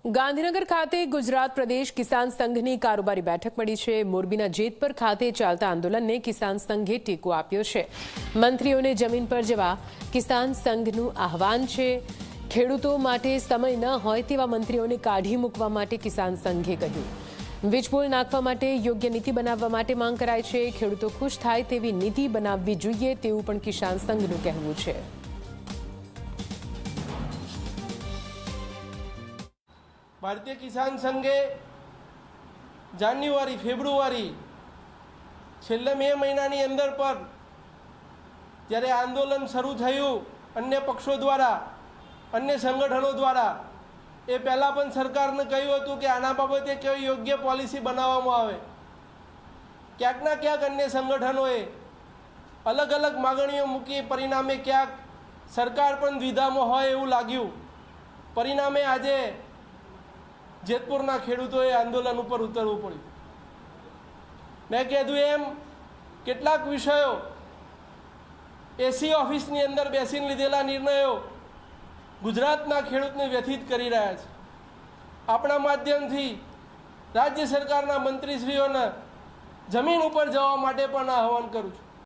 ગાંધીનગર ખાતે ગુજરાત પ્રદેશ કિસાન સંઘની કારોબારી બેઠક મળી છે। મોરબીના જેતપર ખાતે ચાલતા આંદોલનને કિસાન સંઘે ટેકો આપ્યો છે। મંત્રીઓને જમીન પર જવા કિસાન સંઘનું આહવાન છે। ખેડૂતો માટે સમય ન હોય તેવા મંત્રીઓને કાઢી મૂકવા માટે કિસાન સંઘે કહ્યું। વીજપોલ નાખવા માટે યોગ્ય નીતિ બનાવવા માટે માંગ કરાઈ છે। ખેડૂતો ખુશ થાય તેવી નીતિ બનાવવી જોઈએ તેવું પણ કિસાન સંઘનું કહેવું છે। भारतीय किसान संघे जान्युआरी फेब्रुआरी छेल्ले मे महीनानी अंदर पर त्यारे आंदोलन शुरू थयुं अन्य पक्षों द्वारा अन्य संगठनों द्वारा ए पहला पण सरकारने कह्युं हतुं के आना बाबते केवी योग्य पॉलिसी बनाववामां आवे। क्यांकना क्यांक अन्य संगठनोए अलग अलग मागणीओ मूकी परिणामे क्यांक सरकार पण द्विधामां होय एवुं लाग्युं। परिणामे आजे जेतपुरना खेडूतोए आंदोलन पर उतरवू पड्युं। मैं कीधुं एम केटलाक विषयों एसी ऑफिसनी अंदर बेसीने लीधेला निर्णयों गुजरातना खेडूतने व्यथित करी रह्या छे। आपणा माध्यमथी राज्य सरकारना मंत्रीश्रीओने जमीन पर जवा माटे पण आह्वान करूं छुं।